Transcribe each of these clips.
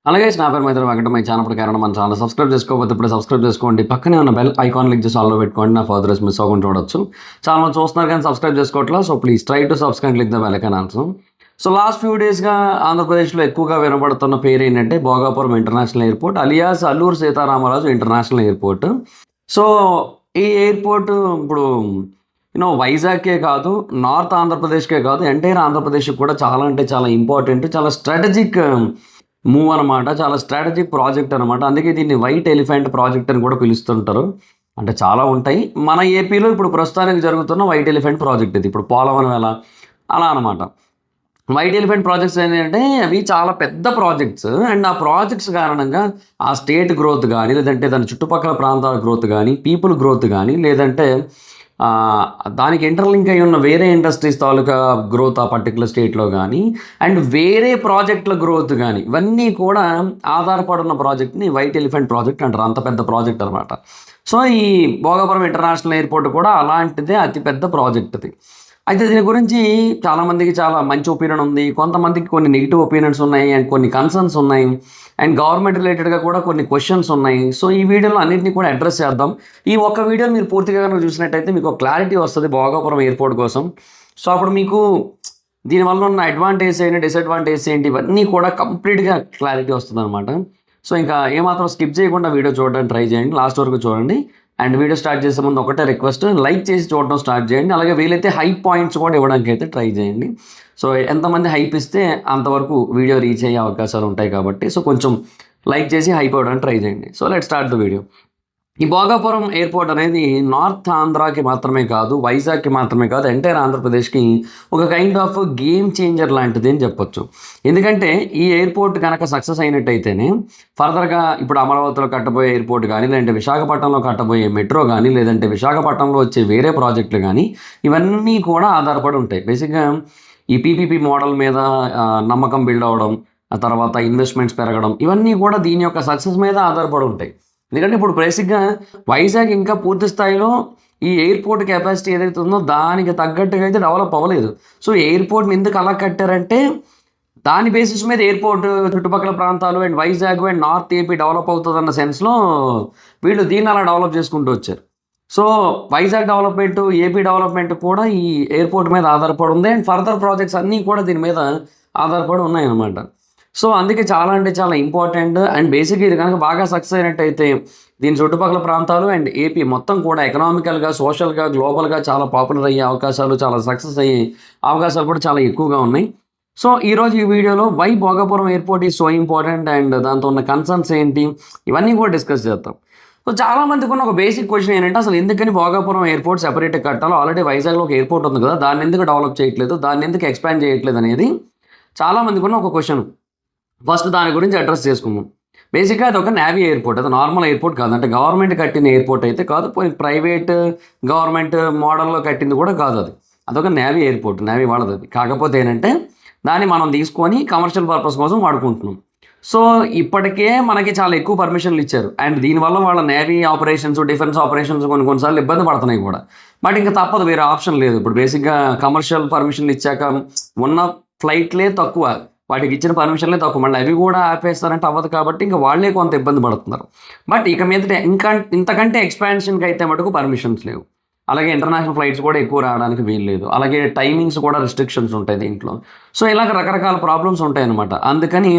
అలాగే నా పేరు మైత్రి వెంకట మై ఛానల్ ప్రకారం మన ఛానల్ సబ్స్క్రైబ్ చేసుకోకపోతే ఇప్పుడు సబ్స్క్రైబ్ చేసుకోండి. పక్కనే ఉన్న బెల్ ఐకాన్ క్లిక్ చేసి ఆల్లో పెట్టుకోండి. నా ఫర్దర్స్ మిస్ అవ్వకుండా చూడొచ్చు. ఛానల్ చూస్తున్నారు కానీ సబ్స్క్రైబ్ చేసుకోవట్లా. So please try to subscribe click the bell icon also. So last few డేస్గా ఆంధ్రప్రదేశ్లో ఎక్కువగా వినబడుతున్న పేరు ఏంటంటే Bhogapuram international airport alias Alluri Sitaramaraju international airport. So ఈ ఎయిర్పోర్ట్ ఇప్పుడు వైజాగ్కే కాదు, నార్త్ ఆంధ్రప్రదేశ్కే కాదు, ఎంటైర్ ఆంధ్రప్రదేశ్కి కూడా చాలా అంటే చాలా ఇంపార్టెంట్, చాలా స్ట్రాటజిక్ మూవ్ అనమాట. చాలా స్ట్రాటజిక్ ప్రాజెక్ట్ అనమాట. అందుకే దీన్ని వైట్ ఎలిఫెంట్ ప్రాజెక్ట్ అని కూడా పిలుస్తుంటారు. అంటే చాలా ఉంటాయి. మన ఏపీలో ఇప్పుడు ప్రస్తుతానికి జరుగుతున్న వైట్ ఎలిఫెంట్ ప్రాజెక్ట్ ఇది. ఇప్పుడు పోలవరం అలా అనమాట. వైట్ ఎలిఫెంట్ ప్రాజెక్ట్స్ ఏంటంటే అవి చాలా పెద్ద ప్రాజెక్ట్స్. అండ్ ఆ ప్రాజెక్ట్స్ కారణంగా ఆ స్టేట్ గ్రోత్ కానీ, లేదంటే దాని చుట్టుపక్కల ప్రాంతాల గ్రోత్ కానీ, పీపుల్ గ్రోత్ కానీ, లేదంటే దానికి ఇంటర్లింక్ అయి ఉన్న వేరే ఇండస్ట్రీస్ తాలూకా గ్రోత్ ఆ పర్టికులర్ స్టేట్లో కానీ, అండ్ వేరే ప్రాజెక్టుల గ్రోత్ కానీ, ఇవన్నీ కూడా ఆధారపడున్న ప్రాజెక్ట్ని వైట్ ఎలిఫెంట్ ప్రాజెక్ట్ అంటారు. అంత పెద్ద ప్రాజెక్ట్ అనమాట. సో ఈ భోగాపురం ఇంటర్నేషనల్ ఎయిర్పోర్ట్ కూడా అలాంటిదే, అతిపెద్ద ప్రాజెక్ట్ అది. అయితే దీని గురించి చాలామందికి చాలా మంచి ఒపీనియన్ ఉంది, కొంతమందికి కొన్ని నెగిటివ్ ఒపీనియన్స్ ఉన్నాయి, అండ్ కొన్ని కన్సర్న్స్ ఉన్నాయి, అండ్ గవర్నమెంట్ రిలేటెడ్గా కూడా కొన్ని క్వశ్చన్స్ ఉన్నాయి. సో ఈ వీడియోలో అన్నింటినీ కూడా అడ్రస్ చేద్దాం. ఈ ఒక్క వీడియో మీరు పూర్తిగా కనుక చూసినట్టయితే మీకు ఒక క్లారిటీ వస్తుంది భోగాపురం ఎయిర్పోర్ట్ కోసం. సో అప్పుడు మీకు దీనివల్ల ఉన్న అడ్వాంటేజ్ ఏంటి, డిసడ్వాంటేజ్ ఏంటి, ఇవన్నీ కూడా కంప్లీట్గా క్లారిటీ వస్తుంది అనమాట. సో ఇంకా ఏమాత్రం స్కిప్ చేయకుండా వీడియో చూడడానికి ట్రై చేయండి, లాస్ట్ వరకు చూడండి. అండ్ వీడియో స్టార్ట్ చేసే ముందు ఒకటే రిక్వెస్ట్, లైక్ చేసి చూడడం స్టార్ట్ చేయండి. అలాగే వీలైతే హైప్ పాయింట్స్ కూడా ఇవ్వడానికి అయితే ట్రై చేయండి. సో ఎంతమంది హైప్ ఇస్తే అంతవరకు వీడియో రీచ్ అయ్యే అవకాశాలు ఉంటాయి కాబట్టి సో కొంచెం లైక్ చేసి హైప్ ఇవ్వడానికి ట్రై చేయండి. So let start the video. ఈ భోగాపురం ఎయిర్పోర్ట్ అనేది నార్త్ ఆంధ్రాకి మాత్రమే కాదు, వైజాగ్కి మాత్రమే కాదు, ఎంటైర్ ఆంధ్రప్రదేశ్కి ఒక కైండ్ ఆఫ్ గేమ్ చేంజర్ లాంటిది అని చెప్పొచ్చు. ఎందుకంటే ఈ ఎయిర్పోర్ట్ కనుక సక్సెస్ అయినట్టయితేనే ఫర్దర్గా ఇప్పుడు అమరావతిలో కట్టబోయే ఎయిర్పోర్ట్ కానీ, లేదంటే విశాఖపట్నంలో కట్టబోయే మెట్రో కానీ, లేదంటే విశాఖపట్నంలో వచ్చే వేరే ప్రాజెక్టులు కానీ, ఇవన్నీ కూడా ఆధారపడి ఉంటాయి. బేసిక్గా ఈ పీపీపీ మోడల్ మీద నమ్మకం బిల్డ్ అవ్వడం, ఆ తర్వాత ఇన్వెస్ట్మెంట్స్ పెరగడం, ఇవన్నీ కూడా దీని యొక్క సక్సెస్ మీద ఆధారపడి ఉంటాయి. ఎందుకంటే ఇప్పుడు బేసిక్గా వైజాగ్ ఇంకా పూర్తి స్థాయిలో ఈ ఎయిర్పోర్ట్ కెపాసిటీ ఏదైతే ఉందో దానికి తగ్గట్టుగా అయితే డెవలప్ అవ్వలేదు. సో ఎయిర్పోర్ట్ని ఎందుకు అలా కట్టారంటే దాని బేసిస్ మీద ఎయిర్పోర్ట్ చుట్టుపక్కల ప్రాంతాలు and Vizag and north AP develop అవుతుందన్న సెన్స్లో వీళ్ళు దీన్ని అలా డెవలప్ చేసుకుంటూ వచ్చారు. So Vizag development, AP development కూడా ఈ ఎయిర్పోర్ట్ మీద ఆధారపడి ఉంది. అండ్ ఫర్దర్ ప్రాజెక్ట్స్ అన్నీ కూడా దీని మీద ఆధారపడి ఉన్నాయన్నమాట. సో అందుకే చాలా అంటే చాలా ఇంపార్టెంట్. అండ్ బేసిక్గా ఇది కనుక బాగా సక్సెస్ అయినట్టయితే దీని చుట్టుపక్కల ప్రాంతాలు అండ్ ఏపీ మొత్తం కూడా ఎకనామికల్గా, సోషల్గా, గ్లోబల్గా చాలా పాపులర్ అయ్యే అవకాశాలు, చాలా సక్సెస్ అయ్యే అవకాశాలు కూడా చాలా ఎక్కువగా ఉన్నాయి. సో ఈరోజు ఈ వీడియోలో why Bhogapuram airport is so important and దాంతో ఉన్న కన్సర్న్స్ ఏంటి, ఇవన్నీ కూడా డిస్కస్ చేద్దాం. సో చాలామందికి ఉన్న ఒక బేసిక్ క్వశ్చన్ ఏంటంటే అసలు ఎందుకని భోగాపురం ఎయిర్పోర్ట్ సెపరేట్గా కట్టాలో, ఆల్రెడీ వైజాగ్లో ఒక ఎయిర్పోర్ట్ ఉంది కదా, దాన్ని ఎందుకు డెవలప్ చేయట్లేదు, దాన్ని ఎందుకు ఎక్స్పాండ్ చేయట్లేదు అనేది చాలామందికి ఉన్న ఒక క్వశ్చన్. ఫస్ట్ దాని గురించి అడ్రస్ చేసుకుందాం. బేసిక్గా అది ఒక నేవీ ఎయిర్పోర్ట్, అది నార్మల్ ఎయిర్పోర్ట్ కాదు. అంటే గవర్నమెంట్ కట్టిన ఎయిర్పోర్ట్ అయితే కాదు, ప్రైవేట్ గవర్నమెంట్ మోడల్లో కట్టింది కూడా కాదు. అదొక నేవీ ఎయిర్పోర్ట్, నేవీ వాళ్ళది అది. కాకపోతే ఏంటంటే దాన్ని మనం తీసుకొని కమర్షియల్ పర్పస్ కోసం వాడుకుంటున్నాం. సో ఇప్పటికే మనకి చాలా ఎక్కువ పర్మిషన్లు ఇచ్చారు. అండ్ దీనివల్ల వాళ్ళ నేవీ ఆపరేషన్స్, డిఫెన్స్ ఆపరేషన్స్ కొన్నిసార్లు ఇబ్బంది పడుతున్నాయి కూడా. బట్ ఇంకా తప్పదు, వేరే ఆప్షన్ లేదు. ఇప్పుడు బేసిక్గా కమర్షియల్ పర్మిషన్లు ఇచ్చాక ఉన్న ఫ్లైట్లే తక్కువ, వాటికి ఇచ్చిన పర్మిషన్లే తక్కువ, మళ్ళీ అవి కూడా ఆపేస్తారంటే అవ్వదు. కాబట్టి ఇంకా వాళ్ళే కొంత ఇబ్బంది పడుతున్నారు. బట్ ఇక మీద ఇంతకంటే ఎక్స్పాన్షన్కి అయితే మటుకు పర్మిషన్స్ లేవు. అలాగే ఇంటర్నేషనల్ ఫ్లైట్స్ కూడా ఎక్కువ రావడానికి వీలు లేదు. అలాగే టైమింగ్స్ కూడా రిస్ట్రిక్షన్స్ ఉంటాయి దీంట్లో. సో ఇలాగ రకరకాల ప్రాబ్లమ్స్ ఉంటాయి అన్నమాట. అందుకని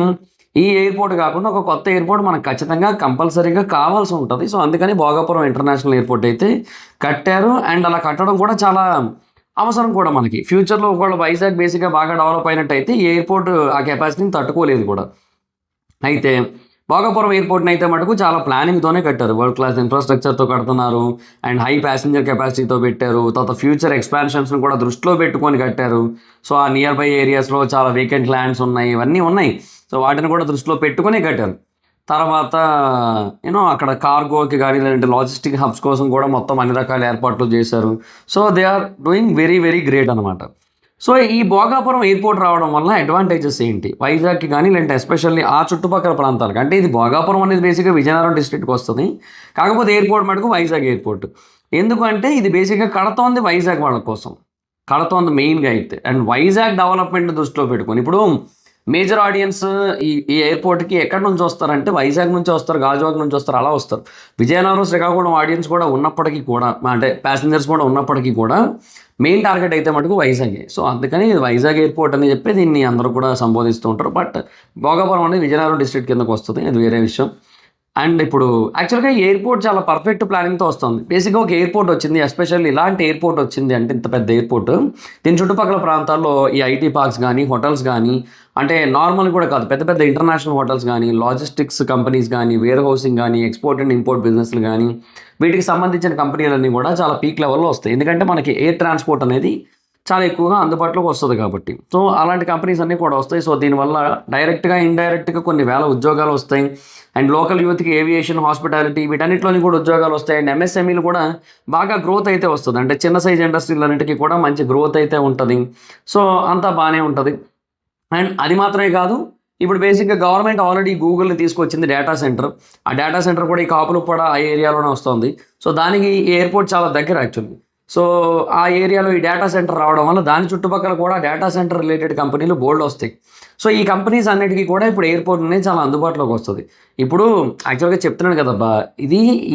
ఈ ఎయిర్పోర్ట్ కాకుండా ఒక కొత్త ఎయిర్పోర్ట్ మనకు ఖచ్చితంగా కంపల్సరీగా కావాల్సి ఉంటుంది. సో అందుకని భోగాపురం ఇంటర్నేషనల్ ఎయిర్పోర్ట్ అయితే కట్టారు. అండ్ అలా కట్టడం కూడా చాలా అవసరం కూడా మనకి. ఫ్యూచర్లో ఒకవేళ వైజాగ్ బేసిక్గా బాగా డెవలప్ అయినట్టయితే ఈ ఎయిర్పోర్ట్ ఆ కెపాసిటీని తట్టుకోలేదు కూడా. అయితే భోగాపురం ఎయిర్పోర్ట్ని అయితే మటుకు చాలా ప్లానింగ్తోనే కట్టారు. వరల్డ్ క్లాస్ ఇన్ఫ్రాస్ట్రక్చర్తో కడుతున్నారు, అండ్ హై ప్యాసింజర్ కెపాసిటీతో పెట్టారు. తర్వాత ఫ్యూచర్ ఎక్స్పాన్షన్స్ని కూడా దృష్టిలో పెట్టుకొని కట్టారు. సో ఆ నియర్ బై ఏరియాస్లో చాలా వేకెంట్ ల్యాండ్స్ ఉన్నాయి, ఇవన్నీ ఉన్నాయి. సో వాటిని కూడా దృష్టిలో పెట్టుకుని కట్టారు. తర్వాత అక్కడ కార్గోకి కానీ, లేదంటే లాజిస్టిక్ హబ్స్ కోసం కూడా మొత్తం అన్ని రకాల ఏర్పాట్లు చేశారు. So they are doing very very great అనమాట. సో ఈ భోగాపురం ఎయిర్పోర్ట్ రావడం వల్ల అడ్వాంటేజెస్ ఏంటి వైజాగ్కి కానీ, లేదంటే ఎస్పెషల్లీ ఆ చుట్టుపక్కల ప్రాంతాలకు. అంటే ఇది భోగాపురం అనేది బేసిక్గా విజయనగరం డిస్ట్రిక్ట్కి వస్తుంది. కాకపోతే ఎయిర్పోర్ట్ మటుకు వైజాగ్ ఎయిర్పోర్ట్. ఎందుకంటే ఇది బేసిక్గా కడుతోంది వైజాగ్ వాళ్ళ కోసం, కడుతోంది మెయిన్గా అయితే. అండ్ వైజాగ్ డెవలప్మెంట్ దృష్టిలో పెట్టుకొని ఇప్పుడు మేజర్ ఆడియన్స్ ఈ ఎయిర్పోర్ట్కి ఎక్కడి నుంచి వస్తారంటే వైజాగ్ నుంచి వస్తారు, గాజువాక్ నుంచి వస్తారు, అలా వస్తారు. విజయనగరం, శ్రీకాకుళం ఆడియన్స్ కూడా ఉన్నప్పటికీ కూడా, అంటే ప్యాసింజర్స్ కూడా ఉన్నప్పటికీ కూడా మెయిన్ టార్గెట్ అయితే మటుకు వైజాగే. సో అందుకని వైజాగ్ ఎయిర్పోర్ట్ అని చెప్పి దీన్ని అందరూ కూడా సంబోధిస్తూ ఉంటారు. బట్ భోగాపురం అనేది విజయనగరం డిస్ట్రిక్ట్ కిందకు వస్తుంది, అది వేరే విషయం. అండ్ ఇప్పుడు యాక్చువల్గా ఎయిర్పోర్ట్ చాలా పర్ఫెక్ట్ ప్లానింగ్తో వస్తుంది. బేసిక్గా ఒక ఎయిర్పోర్ట్ వచ్చింది, ఎస్పెషల్లీ ఇలాంటి ఎయిర్పోర్ట్ వచ్చింది అంటే ఇంత పెద్ద ఎయిర్పోర్ట్, దీని చుట్టుపక్కల ప్రాంతాల్లో ఈ ఐటీ పార్క్స్ కానీ, హోటల్స్ కానీ, అంటే నార్మల్ కూడా కాదు, పెద్ద పెద్ద ఇంటర్నేషనల్ హోటల్స్ కానీ, లాజిస్టిక్స్ కంపెనీస్ కానీ, వేర్ హౌసింగ్ కానీ, ఎక్స్పోర్ట్ అండ్ ఇంపోర్ట్ బిజినెస్లు కానీ, వీటికి సంబంధించిన కంపెనీలన్నీ కూడా చాలా పీక్ లెవెల్లో వస్తాయి. ఎందుకంటే మనకి ఎయిర్ ట్రాన్స్పోర్ట్ అనేది చాలా ఎక్కువగా అందుబాటులోకి వస్తుంది కాబట్టి. సో అలాంటి కంపెనీస్ అన్నీ కూడా వస్తాయి. సో దీనివల్ల డైరెక్ట్గా, ఇండైరెక్ట్గా కొన్ని వేల ఉద్యోగాలు వస్తాయి. అండ్ లోకల్ యూత్కి ఏవియేషన్, హాస్పిటాలిటీ వీటన్నిటిలోని కూడా ఉద్యోగాలు వస్తాయి. అండ్ ఎంఎస్ఎంఈలు కూడా బాగా గ్రోత్ అయితే వస్తుంది. అంటే చిన్న సైజ్ ఇండస్ట్రీలన్నిటికీ కూడా మంచి గ్రోత్ అయితే ఉంటుంది. సో అంతా బాగానే ఉంటుంది. అండ్ అది మాత్రమే కాదు, ఇప్పుడు బేసిక్గా గవర్నమెంట్ ఆల్రెడీ గూగుల్ని తీసుకొచ్చింది డేటా సెంటర్. ఆ డేటా సెంటర్ కూడా ఈ కాపులుపడ ఆ ఏరియాలోనే వస్తుంది. సో దానికి ఈ ఎయిర్పోర్ట్ చాలా దగ్గర యాక్చువల్లీ. సో ఆ ఏరియాలో ఈ డేటా సెంటర్ రావడం వల్ల దాని చుట్టుపక్కల కూడా డేటా సెంటర్ రిలేటెడ్ కంపెనీలు బోల్డ్ వస్తాయి. సో ఈ కంపెనీస్ అన్నిటికీ కూడా ఇప్పుడు ఎయిర్పోర్ట్ అనేది చాలా అందుబాటులోకి వస్తుంది. ఇప్పుడు యాక్చువల్గా చెప్తున్నాను కదబ్బా,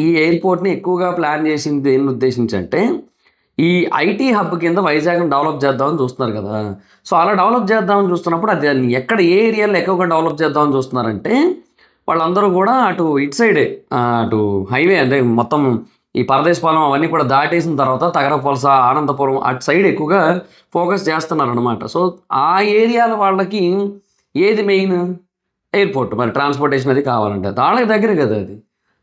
ఈ ఎయిర్పోర్ట్ని ఎక్కువగా ప్లాన్ చేసింది దేన్ని ఉద్దేశించి అంటే, ఈ ఐటీ హబ్ కింద వైజాగ్ని డెవలప్ చేద్దామని చూస్తున్నారు కదా. సో అలా డెవలప్ చేద్దామని చూస్తున్నప్పుడు అది ఎక్కడ, ఏ ఏరియాలో ఎక్కువగా డెవలప్ చేద్దామని చూస్తున్నారంటే, వాళ్ళందరూ కూడా అటు ఇటు సైడే, అటు హైవే అంటే మొత్తం ఈ పరదేశపాలెం అవన్నీ కూడా దాటేసిన తర్వాత తగరపలస, ఆనందపురం అటు సైడ్ ఎక్కువగా ఫోకస్ చేస్తున్నారనమాట. సో ఆ ఏరియాల వాళ్ళకి ఏది మెయిన్? ఎయిర్పోర్ట్. మరి ట్రాన్స్పోర్టేషన్ అది కావాలంటే వాళ్ళకి దగ్గర కదా అది.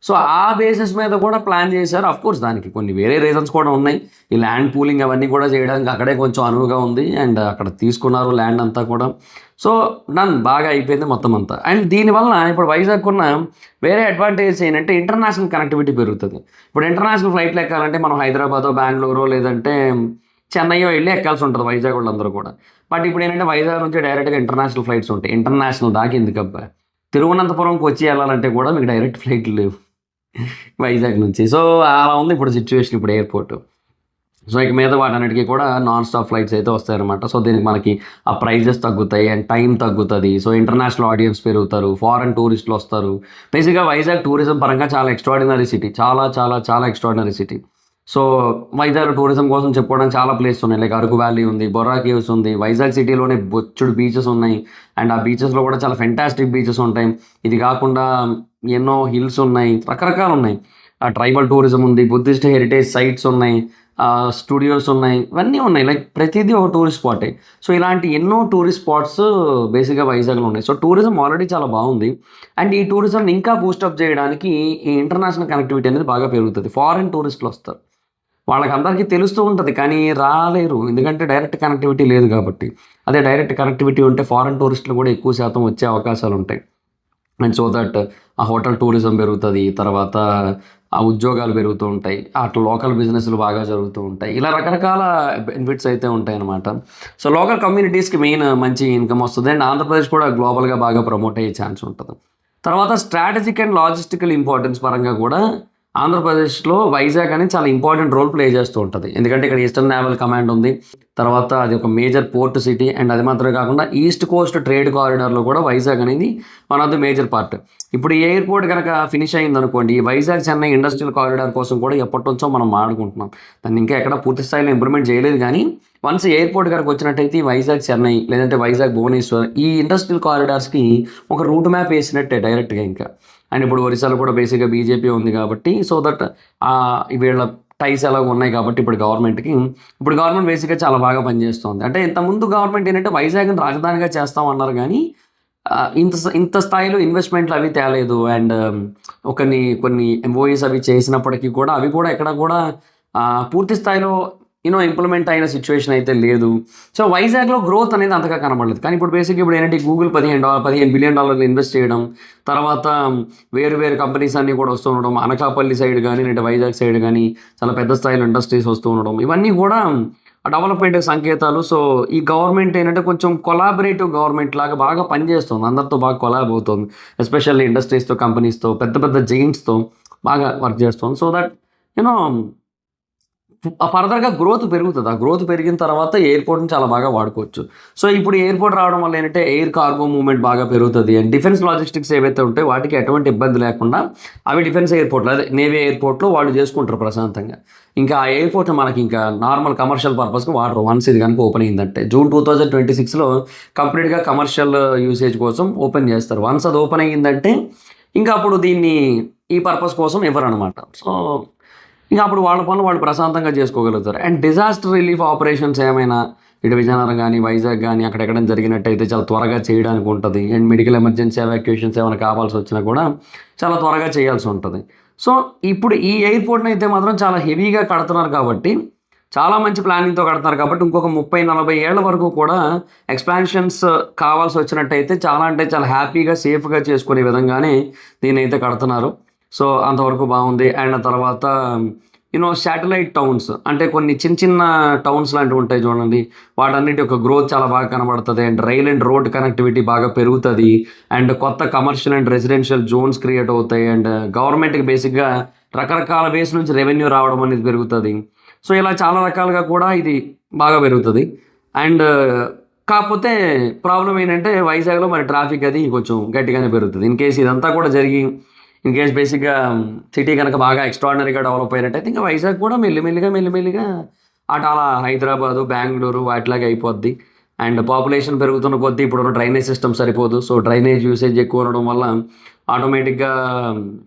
సో ఆ బేసిస్ మీద కూడా ప్లాన్ చేశారు. అఫ్కోర్స్ దానికి కొన్ని వేరే రీజన్స్ కూడా ఉన్నాయి. ఈ ల్యాండ్ పూలింగ్ అవన్నీ కూడా చేయడానికి అక్కడే కొంచెం అనువుగా ఉంది. అండ్ అక్కడ తీసుకున్నారు ల్యాండ్ అంతా కూడా. సో డన్, బాగా అయిపోయింది మొత్తం అంతా. అండ్ దీనివల్ల ఇప్పుడు వైజాగ్ ఉన్న వేరే అడ్వాంటేజ్ ఏంటంటే ఇంటర్నేషనల్ కనెక్టివిటీ పెరుగుతుంది. ఇప్పుడు ఇంటర్నేషనల్ ఫ్లైట్లు ఎక్కాలంటే మనం హైదరాబాదో, బెంగళూరు లేదంటే చెన్నైయో వెళ్ళి ఎక్కాల్సి ఉంటుంది వైజాగ్ వాళ్ళందరూ కూడా. బట్ ఇప్పుడు ఏంటంటే వైజాగ్ నుంచి డైరెక్ట్గా ఇంటర్నేషనల్ ఫ్లైట్స్ ఉంటాయి. ఇంటర్నేషనల్ దాకా ఎందుకబ్బా, తిరువనంతపురంకి వచ్చి వెళ్ళాలంటే కూడా మీకు డైరెక్ట్ ఫ్లైట్లు లేవు వైజాగ్ నుంచి. సో అలా ఉంది ఇప్పుడు సిచ్యువేషన్, ఇప్పుడు ఎయిర్పోర్ట్. సో ఇక మీద వాటన్నిటికీ కూడా నాన్ స్టాప్ ఫ్లైట్స్ అయితే వస్తాయన్నమాట. సో దీనికి మనకి ఆ ప్రైజెస్ తగ్గుతాయి అండ్ టైం తగ్గుతుంది. సో ఇంటర్నేషనల్ ఆడియన్స్ పెరుగుతారు, ఫారెన్ టూరిస్టులు వస్తారు. బేసిక్గా వైజాగ్ టూరిజం పరంగా చాలా ఎక్స్ట్రాడినరీ సిటీ, చాలా చాలా చాలా extraordinary city. So Vizag tourism కోసం చెప్పుకోవడానికి చాలా ప్లేసెస్ ఉన్నాయి. లైక్ అరకు వ్యాలీ ఉంది, బొర్రా కేవ్స్ ఉంది, వైజాగ్ సిటీలోనే బొచ్చుడు బీచెస్ ఉన్నాయి. అండ్ ఆ బీచెస్లో కూడా చాలా ఫెంటాస్టిక్ బీచెస్ ఉంటాయి. ఇది కాకుండా ఎన్నో హిల్స్ ఉన్నాయి, రకరకాలు ఉన్నాయి. ట్రైబల్ టూరిజం ఉంది, బుద్ధిస్ట్ హెరిటేజ్ సైట్స్ ఉన్నాయి, స్టూడియోస్ ఉన్నాయి, ఇవన్నీ ఉన్నాయి. లైక్ ప్రతిదీ ఒక టూరిస్ట్ స్పాటే. సో ఇలాంటి ఎన్నో టూరిస్ట్ స్పాట్స్ బేసిక్గా వైజాగ్లో ఉన్నాయి. సో టూరిజం ఆల్రెడీ చాలా బాగుంది. అండ్ ఈ టూరిజంని ఇంకా బూస్టప్ చేయడానికి ఈ ఇంటర్నేషనల్ కనెక్టివిటీ అనేది బాగా పెరుగుతుంది. ఫారిన్ టూరిస్టులు వస్తారు, వాళ్ళకందరికీ తెలుస్తూ ఉంటుంది కానీ రాలేరు, ఎందుకంటే డైరెక్ట్ కనెక్టివిటీ లేదు కాబట్టి. అదే డైరెక్ట్ కనెక్టివిటీ ఉంటే ఫారెన్ టూరిస్టులు కూడా ఎక్కువ శాతం వచ్చే అవకాశాలు ఉంటాయి. అండ్ సో దట్ ఆ హోటల్ టూరిజం పెరుగుతుంది, తర్వాత ఆ ఉద్యోగాలు పెరుగుతూ ఉంటాయి, అట్లా లోకల్ బిజినెస్లు బాగా జరుగుతూ ఉంటాయి. ఇలా రకరకాల బెనిఫిట్స్ అయితే ఉంటాయి అన్నమాట. సో లోకల్ కమ్యూనిటీస్కి మెయిన్ మంచి ఇన్కమ్ వస్తుంది. అండ్ ఆంధ్రప్రదేశ్ కూడా గ్లోబల్గా బాగా ప్రమోట్ అయ్యే ఛాన్స్ ఉంటుంది. తర్వాత స్ట్రాటజిక్ అండ్ లాజిస్టికల్ ఇంపార్టెన్స్ పరంగా కూడా ఆంధ్రప్రదేశ్లో వైజాగ్ అనేది చాలా ఇంపార్టెంట్ రోల్ ప్లే చేస్తూ ఉంటుంది. ఎందుకంటే ఇక్కడ ఈస్టర్న్ నేవల్ కమాండ్ ఉంది, తర్వాత అది ఒక మేజర్ పోర్ట్ సిటీ. అండ్ అది మాత్రమే కాకుండా ఈస్ట్ కోస్ట్ ట్రేడ్ కారిడార్లో కూడా వైజాగ్ అనేది one of the major part. ఇప్పుడు ఈ ఎయిర్పోర్ట్ కనుక ఫినిష్ అయింది అనుకోండి, వైజాగ్ చెన్నై ఇండస్ట్రియల్ కారిడార్ కోసం కూడా ఎప్పటి నుంచో మనం మాట్లాడుకుంటున్నాం. దాన్ని ఇంకా ఎక్కడ పూర్తి స్థాయిలో ఇంప్లిమెంట్ చేయలేదు. కానీ వన్స్ ఎయిర్పోర్ట్ కనుక వచ్చినట్టయితే వైజాగ్ చెన్నై లేదంటే వైజాగ్ భువనేశ్వర్ ఈ ఇండస్ట్రియల్ కారిడార్స్కి ఒక రూట్ మ్యాప్ వేసినట్టే డైరెక్ట్గా ఇంకా. అండ్ ఇప్పుడు ఒరిస్సాలో కూడా బేసిక్గా బీజేపీ ఉంది కాబట్టి, సో దట్ వీళ్ళ టైస్ ఎలాగ ఉన్నాయి కాబట్టి ఇప్పుడు గవర్నమెంట్ బేసిక్గా చాలా బాగా పనిచేస్తుంది. అంటే ఇంతకుముందు గవర్నమెంట్ ఏంటంటే వైజాగ్ని రాజధానిగా చేస్తాం అన్నారు కానీ ఇంత స్థాయిలో ఇన్వెస్ట్మెంట్లు అవి తేలేదు. అండ్ కొన్ని ఎంఓఈస్ అవి చేసినప్పటికీ కూడా అవి కూడా ఎక్కడ కూడా పూర్తి స్థాయిలో ఇంప్లిమెంట్ అయిన సిచ్యువేషన్ అయితే లేదు. సో వైజాగ్లో గ్రోత్ అనేది అంతగా కనబడలేదు. కానీ ఇప్పుడు బేసిక్గా ఇప్పుడు ఏంటంటే గూగుల్ $15 బిలియన్ ఇన్వెస్ట్ చేయడం, తర్వాత వేరు కంపెనీస్ అన్నీ కూడా వస్తూ ఉండడం, అనకాపల్లి సైడ్ కానీ లేదంటే వైజాగ్ సైడ్ కానీ చాలా పెద్ద స్థాయిలో ఇండస్ట్రీస్ వస్తూ ఉండడం, ఇవన్నీ కూడా డెవలప్మెంట్ సంకేతాలు. సో ఈ గవర్నమెంట్ ఏంటంటే కొంచెం కొలాబరేటివ్ గవర్నమెంట్ లాగా బాగా పనిచేస్తుంది, అందరితో బాగా కొలాబ్ అవుతుంది, ఎస్పెషల్లీ ఇండస్ట్రీస్తో, కంపెనీస్తో, పెద్ద జైంట్స్తో బాగా వర్క్ చేస్తుంది. సో దట్ ఫర్దర్‌గా గ్రోత్ పెరుగుతది. ఆ గ్రోత్ పెరిగిన తర్వాత ఎయిర్‌పోర్ట్‌ని చాలా బాగా వాడుకోవచ్చు. సో, ఇప్పుడు ఎయిర్‌పోర్ట్ రావడం వల్ల ఏంటంటే ఎయిర్ కార్గో మూవ్‌మెంట్ బాగా పెరుగుతది. అండ్ డిఫెన్స్ లాజిస్టిక్స్ ఏవైతే ఉంటాయో వాటికి ఎటువంటి ఇబ్బంది లేకుండా అవి డిఫెన్స్ ఎయిర్‌పోర్ట్‌లో అదే నేవీ ఎయిర్‌పోర్ట్‌లో వాళ్ళు చేసుకుంటారు ప్రశాంతంగా. ఇంకా ఆ ఎయిర్‌పోర్ట్‌ని మనకి ఇంకా నార్మల్ కమర్షియల్ పర్పస్‌కి వాడరు. వన్స్ ఇది గనుక ఓపెన్ అయిందంటే. జూన్ 2026లో కంప్లీట్‌గా కమర్షియల్ యూసేజ్ కోసం ఓపెన్ చేస్తారు. వన్స్ అది ఓపెన్ అయ్యిందంటే ఇంకా అప్పుడు దీన్ని ఈ పర్పస్ కోసం ఇవ్వరనమాట. సో, ఇంక అప్పుడు వాళ్ళ పనులు వాళ్ళు ప్రశాంతంగా చేసుకోగలుగుతారు. అండ్ డిజాస్టర్ రిలీఫ్ ఆపరేషన్స్ ఏమైనా ఇటు విజయనగరం గానీ, వైజాగ్ గానీ అక్కడెక్కడైనా జరిగినట్టయితే చాలా త్వరగా చేయడానికి ఉంటది. అండ్ మెడికల్ ఎమర్జెన్సీ ఎవాక్యుయేషన్స్ ఏమైనా కావాల్సొచ్చినా కూడా చాలా త్వరగా చేయాల్సుంటది. సో, ఇప్పుడు ఈ ఎయిర్‌పోర్ట్‌నయితే మాత్రం చాలా హెవీగా కడుతున్నారు కాబట్టి, చాలా మంచి ప్లానింగ్‌తో కడుతున్నారు కాబట్టి ఇంకొక 30, 40 ఏళ్ల వరకు కూడా ఎక్స్‌పాన్షన్స్ కావాల్సొచ్చినట్టయితే చాలా అంటే చాలా హ్యాపీగా, సేఫ్‌గా చేసుకునే విధంగానే దీన్నయితే కడుతున్నారు. సో, అంతవరకు బావుంది. అండ్ ఆ తర్వాత శాటిలైట్ టౌన్స్ అంటే కొన్ని చిన్న చిన్న టౌన్స్ లాంటివి ఉంటాయి చూడండి. వాటన్నిటి యొక్క గ్రోత్ చాలా బాగా కనబడతది. And rail and road connectivity బాగా పెరుగుతది. అండ్ కొత్త commercial and residential zones create అవుతాయి. అండ్ గవర్నమెంట్‌కి బేసిక్‌గా రకరకాల వేస్ నుంచి రెవెన్యూ రావడం అనేది పెరుగుతది. సో, ఇలా చాలా రకాలుగా కూడా ఇది బాగా పెరుగుతది. అండ్ కాకపోతే ప్రాబ్లమ్ ఏంటంటే వైజాగ్‌లో మరి ట్రాఫిక్ అది కొంచెం గట్టిగానే పెరుగుతది. ఇన్ కేస్ ఇదంతా కూడా జరిగి ఇన్ కేస్ బేసిక్‌గా సిటీ గనక బాగా ఎక్స్ట్రార్డినరీగా డెవలప్ అయినట్టయితే ఇంకా వైజాగ్ కూడా మెల్లిమెల్లిగా అటు అలా హైదరాబాదు, బెంగుళూరు వాటిలాగా అయిపోద్ది. అండ్ పాపులేషన్ పెరుగుతున్న కొద్దీ ఇప్పుడున్న డ్రైనేజ్ సిస్టమ్ సరిపోదు. సో, డ్రైనేజ్ యూసేజ్ ఎక్కువ ఉండడం వల్ల ఆటోమేటిక్‌గా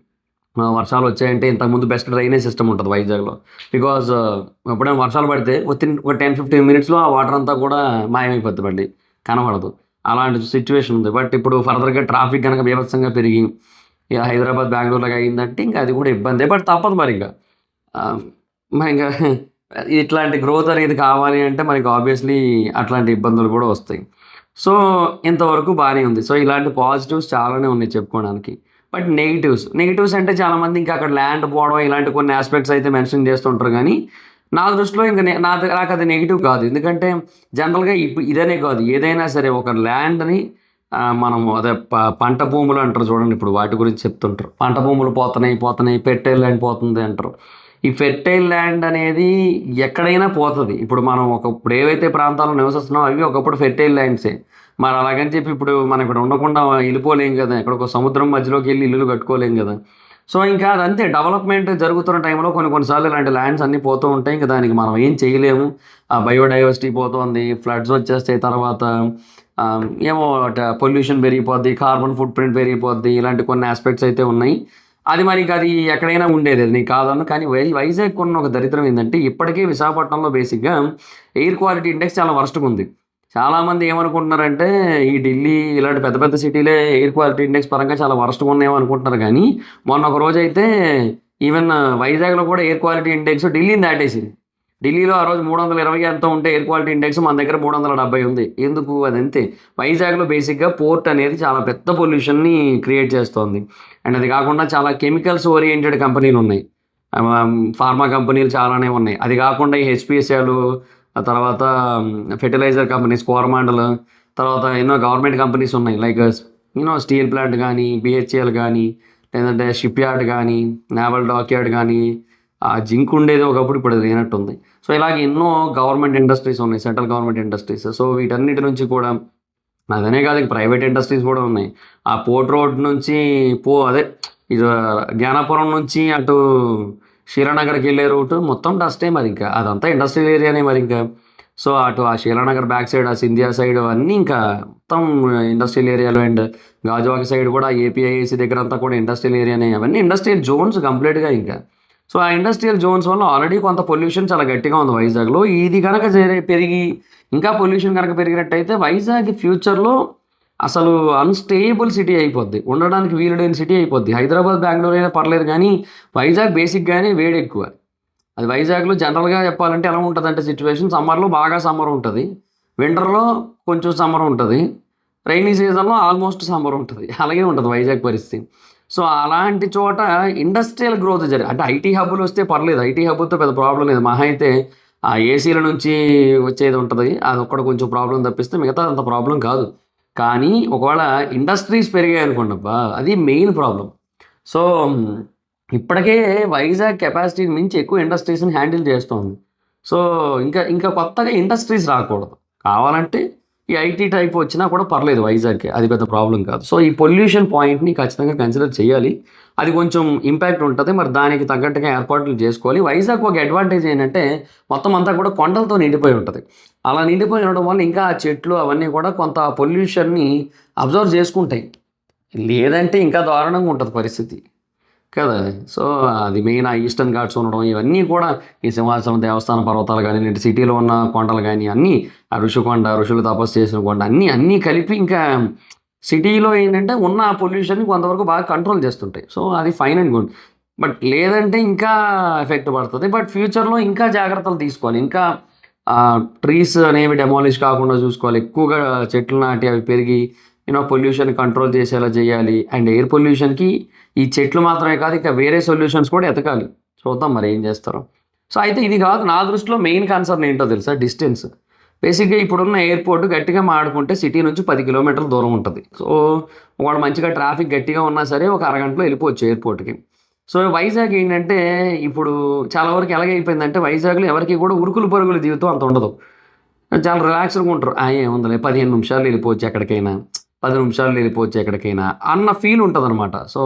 వర్షాలొచ్చాయంటే ఇంతకుముందు బెస్ట్ డ్రైనేజ్ సిస్టమ్ ఉంటది వైజాగ్‌లో. బికాజ్ ఎప్పుడైనా వర్షాలు పడితే వితిన్ ఒక 10, 15 మినిట్స్‌లో ఆ వాటర్ అంతా కూడా మాయమైపోద్ది మళ్ళీ. కనబడదు. అలాంటి సిట్యుయేషన్ ఉంది. బట్ ఇప్పుడు ఫర్దర్‌గా ట్రాఫిక్ గనక బీభత్సంగా పెరిగి ఇక హైదరాబాద్, బెంగుళూరులాగా అయిందంటే ఇంక అది కూడా ఇబ్బందే. బట్ తప్పదు మరింక. ఆహ్, మరింక ఇట్లాంటి గ్రోత్ అనేది కావాలి అంటే మనకి ఆబ్వియస్‌లీ అట్లాంటి ఇబ్బందులు కూడా వస్తాయి. సో, ఇంతవరకు బానే ఉంది. సో, ఇలాంటి పాజిటివ్స్ చాలానే ఉన్నాయి చెప్పుకోవడానికి. బట్ నెగెటివ్స్ అంటే చాలామంది ఇంకా అక్కడ ల్యాండ్ పోవడం ఇలాంటి కొన్ని యాస్పెక్ట్స్ అయితే మెన్షన్ చేస్తుంటారు గానీ, నా దృష్టిలో ఇంక నాకది నెగెటివ్ కాదు. ఎందుకంటే జనరల్‌గా ఇదనే కాదు ఏదైనా సరే ఒక ల్యాండ్‌ని మనము అదే పంట భూములు అంటారు చూడండి. ఇప్పుడు వాటి గురించి చెప్తుంటారు. పంట భూములు పోతున్నాయి, ఫెర్టైల్ ల్యాండ్ పోతుంది అంటారు. ఈ ఫెర్టైల్ ల్యాండ్ అనేది ఎక్కడైనా పోతది. ఇప్పుడు మనం ఇప్పుడు ఏవైతే ప్రాంతాల్లో నివసిస్తున్నామో అవి ఒకప్పుడు ఫెర్టైల్ ల్యాండ్సే. మరి అలాగని చెప్పి ఇప్పుడు మనం ఇక్కడ ఉండకుండా ఎళ్ళిపోలేం గదా! ఎక్కడికో సముద్రం మధ్యలోకెళ్ళి ఇల్లులు కట్టుకోలేం గదా! సో, ఇంకా అదంతే డెవలప్‌మెంట్ జరుగుతున్న టైంలో కొన్ని సార్లు ఇలాంటి ల్యాండ్స్ అన్నీ పోతూ ఉంటాయి. ఇంక దానికి మనం ఏం చేయలేము. ఆ బయోడైవర్సిటీ పోతోంది. ఫ్లడ్స్ వచ్చేస్తాయి తర్వాత. ఏమో పొల్యూషన్ పెరిగిపోద్ది. కార్బన్ ఫుట్ ప్రింట్ పెరిగిపోద్ది. ఇలాంటి కొన్ని యాస్పెక్ట్స్ అయితే ఉన్నాయి. అది మరి ఇంక అది ఎక్కడైనా ఉండేది. అది నేను కాదనను. కానీ వైజాగ్‌కున్న ఒక దరిద్రం ఏందంటే ఇప్పటికే విశాఖపట్నంలో బేసిక్‌గా ఎయిర్ క్వాలిటీ ఇండెక్స్ చాలా వరస్ట్‌గుంది. చాలామంది ఏమనుకుంటున్నారంటే ఈ ఢిల్లీ ఇలాంటి పెద్ద పెద్ద సిటీలే ఎయిర్ క్వాలిటీ ఇండెక్స్ పరంగా చాలా వరస్ట్‌గా ఉన్నాయేమో అనుకుంటున్నారు గానీ, మొన్న ఒక రోజైతే ఈవెన్ వైజాగ్‌లో కూడా ఎయిర్ క్వాలిటీ ఇండెక్స్ ఢిల్లీని దాటేసింది. ఢిల్లీలో ఆ రోజు 320 ఎంతో ఉంటే ఎయిర్ క్వాలిటీ ఇండెక్స్ మన దగ్గర 370 ఉంది. ఎందుకు? అదంతే. వైజాగ్‌లో బేసిక్‌గా పోర్ట్ అనేది చాలా పెద్ద పొల్యూషన్‌ని క్రియేట్ చేస్తోంది. అండ్ అది కాకుండా చాలా కెమికల్స్ ఓరియెంటెడ్ కంపెనీలున్నాయి. ఫార్మా కంపెనీలు చాలానే ఉన్నాయి. అది కాకుండా ఈ హెచ్‌పీఎస్‌ఎల్ ఆ తర్వాత ఫెర్టిలైజర్ కంపెనీస్ కోరమాండల్ తర్వాత ఎన్నో గవర్నమెంట్ కంపెనీస్ ఉన్నాయి. లైక్ స్టీల్ ప్లాంట్ గానీ, బీహెచ్‌ఈఎల్ గానీ, లేదంటే షిప్ యార్డ్ గానీ, నేవల్ డాక్యార్డ్ గానీ, జింక్ ఉండేది ఒకప్పుడు ఇప్పుడు అది లేనట్టుంది. సో, ఇలాగ ఎన్నో గవర్నమెంట్ ఇండస్ట్రీస్ ఉన్నాయి. Central government industries. సో, వీటన్నిటి నుంచి కూడా అదనే కాదు ఇంక ప్రైవేట్ ఇండస్ట్రీస్ కూడా ఉన్నాయి. ఆ పోర్ట్ రోడ్ నుంచి అదే ఇది జ్ఞానాపురం నుంచి అటు క్షీరానగర్‌కెళ్ళే రూట్ మొత్తం డస్టే మరింక. అదంతా ఇండస్ట్రియల్ ఏరియానే మరింక. సో, అటు ఆ క్షీరానగర్ బ్యాక్ సైడ్, ఆ సింధియా సైడ్ అన్నీ ఇంకా మొత్తం ఇండస్ట్రియల్ ఏరియాలో అండ్ గాజువాక సైడ్ కూడా ఏపీఐఐసీ దగ్గరంతా కూడా ఇండస్ట్రియల్ ఏరియానే. అవన్నీ ఇండస్ట్రియల్ జోన్స్ కంప్లీట్‌గా ఇంకా. సో, ఆ ఇండస్ట్రియల్ జోన్స్ వల్ల ఆల్రెడీ కొంత పొల్యూషన్ చాలా గట్టిగా ఉంది వైజాగ్‌లో. ఇది గనక పెరిగి ఇంకా పొల్యూషన్ గనక పెరిగినట్టయితే వైజాగ్ ఫ్యూచర్‌లో అసలు అన్‌స్టేబుల్ సిటీ అయిపోద్ది. ఉండడానికి వీలు లేని సిటీ అయిపోద్ది. హైదరాబాద్, బెంగుళూరు అయినా పర్లేదు గానీ, వైజాగ్ బేసిక్‌గానే వేడెక్కువ. అది వైజాగ్‌లో జనరల్‌గా చెప్పాలంటే ఎలా ఉంటదంటే సిట్యుయేషన్ సమ్మర్‌లో బాగా సమ్మర్ ఉంటది. వింటర్‌లో కొంచెం సమ్మర్ ఉంటది. రైనీ సీజన్‌లో ఆల్‌మోస్ట్ సమ్మర్ ఉంటది. అలాగే ఉంటది వైజాగ్ పరిస్థితి. సో, అలాంటి చోట ఇండస్ట్రియల్ గ్రోత్ అంటే ఐటీ హబ్బులొస్తే పర్లేదు. ఐటీ హబ్బులతో పెద్ద ప్రాబ్లమ్ లేదు. మహా అయితే ఆ ఏసీల నుంచి వచ్చేది ఉంటది. అదొక్కటి కొంచెం ప్రాబ్లమ్ తప్పిస్తే మిగతాది అంత ప్రాబ్లమ్ కాదు. కానీ ఒకవేళ ఇండస్ట్రీస్ పెరిగాయనుకోండబ్బా! అది మెయిన్ ప్రాబ్లమ్. సో, ఇప్పటికే వైజాగ్ కెపాసిటీని మించి ఎక్కువ ఇండస్ట్రీస్ని హ్యాండిల్ చేస్తుంది. సో ఇంకా ఇంకా కొత్తగా ఇండస్ట్రీస్ రాకూడదు. కావాలంటే ఈ ఐటీ టైప్ వచ్చినా కూడా పర్లేదు వైజాగ్‌కి. అది పెద్ద ప్రాబ్లమ్ కాదు. సో ఈ పొల్యూషన్ పాయింట్‌ని ఖచ్చితంగా కన్సిడర్ చేయాలి. అది కొంచెం ఇంపాక్ట్ ఉంటది. మరి దానికి తగ్గట్టుగా ఏర్పాట్లు చేసుకోవాలి. వైజాగ్ ఒక అడ్వాంటేజ్ ఏంటంటే మొత్తం అంతా కూడా కొండలతో నిండిపోయి ఉంటది. అలా నిండిపోయి ఉండడం వల్ల ఇంకా ఆ చెట్లు అవన్నీ కూడా కొంత పొల్యూషన్‌ని అబ్జర్వ్ చేసుకుంటాయి. లేదంటే ఇంకా దారుణంగా ఉంటది పరిస్థితి. కదా! సో, అది మెయిన్ ఆ ఈస్టర్న్ ఘాట్స్ ఉండడం ఇవన్నీ కూడా ఈ సింహాచలం దేవస్థాన పర్వతాలు గాని, ఇటు సిటీలో ఉన్న కొండలు గాని అన్నీ ఆ ఋషికొండ, ఋషులు తపస్సు చేసిన కొండ అన్నీ కలిపి ఇంకా సిటీలో ఏంటంటే ఉన్న పొల్యూషన్‌ని కొంతవరకు బాగా కంట్రోల్ చేస్తుంటాయి. సో, అది ఫైన్ అండ్ గుడ్. బట్ లేదంటే ఇంకా ఎఫెక్ట్ పడతది. బట్ ఫ్యూచర్‌లో ఇంకా జాగ్రత్తలు తీసుకోవాలి. ఇంకా ట్రీస్ అనేవి డెమాలిష్ కాకుండా చూసుకోవాలి. ఎక్కువగా చెట్లు నాటి అవి పెరిగి పొల్యూషన్ కంట్రోల్ చేసేలా చేయాలి. అండ్ ఎయిర్ పొల్యూషన్‌కి ఈ చెట్లు మాత్రమే కాదు ఇంకా వేరే సొల్యూషన్స్ కూడా ఎతకాలి. చూద్దాం మరి ఏం చేస్తారో. సో, అయితే ఇది కాదు నా దృష్టిలో మెయిన్ కన్సర్న్ ఏంటో తెలుసా? డిస్టెన్స్. బేసిక్‌గా ఇప్పుడున్న ఎయిర్‌పోర్ట్ గట్టిగా మాట్లాడుకుంటే సిటీ నుంచి 10 కిలోమీటర్ల దూరం ఉంటది. సో, ఒకవేళ మంచిగా ట్రాఫిక్ గట్టిగా ఉన్నా సరే ఒక అరగంటలో వెళ్ళిపోవచ్చు ఎయిర్‌పోర్ట్‌కి. సో, వైజాగ్ ఏంటంటే ఇప్పుడు చాలా వరకు ఎలాగైపోయిందంటే వైజాగ్‌లో ఎవరికీ కూడా ఉరుకులు పరుగుల జీవితం అంత ఉండదు. చాలా రిలాక్స్‌డ్‌గా ఉంటారు. ఏముందిలే 15 నిమిషాల్లో వెళ్ళిపోవచ్చు ఎక్కడికైనా. 10 నిమిషాల్లో వెళ్ళిపోవచ్చు ఎక్కడికైనా అన్న ఫీల్ ఉంటదనమాట. సో,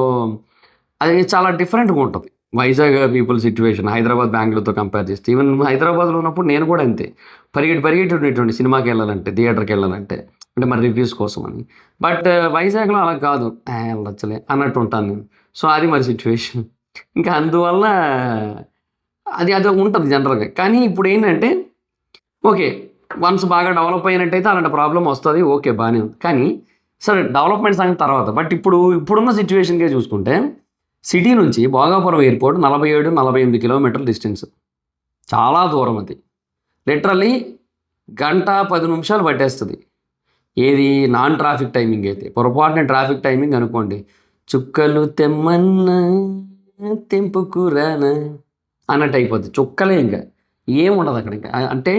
అది చాలా డిఫరెంట్‌గా ఉంటది. వైజాగ్ పీపుల్ సిట్యుయేషన్ హైదరాబాద్, బెంగుళూరుతో కంపేర్ చేస్తే. ఈవెన్ హైదరాబాద్‌లో ఉన్నప్పుడు నేను కూడా అంతే. పరిగెట్టి ఉండేటోడిని సినిమాకెళ్ళాలంటే, థియేటర్‌కెళ్ళాలంటే. అంటే మరి రివ్యూస్ కోసమని. బట్ వైజాగ్‌లో అలా కాదు. వెళ్ళొచ్చులే అన్నట్టు ఉంటాను నేను. సో, అది మరి సిట్యుయేషన్. ఇంకా అందువల్ల అది ఉంటది జనరల్‌గా. కానీ ఇప్పుడేంటంటే ఓకే. వన్స్ బాగా డెవలప్ అయినట్టయితే అలాంటి ప్రాబ్లమ్ వస్తది. ఓకే. బానే ఉంది. కానీ సరే డెవలప్‌మెంట్ సంగతి తర్వాత. బట్ ఇప్పుడున్న సిట్యుయేషన్‌కే చూసుకుంటే సిటీ నుంచి భోగాపురం ఎయిర్‌పోర్ట్ 47, 48 కిలోమీటర్ల డిస్టెన్స్. చాలా దూరం అది. లిటరల్లీ గంట 10 నిమిషాలు పట్టేస్తది. ఏది నాన్ ట్రాఫిక్ టైమింగ్ అయితే. పొరపాటున ట్రాఫిక్ టైమింగ్ అనుకోండి. చుక్కలు తెమ్మన్నా తెంపుకురానా అన్నట్టు అయిపోద్ది. చుక్కలే ఇంక. ఏముండదు అక్కడ ఇంక. అంటే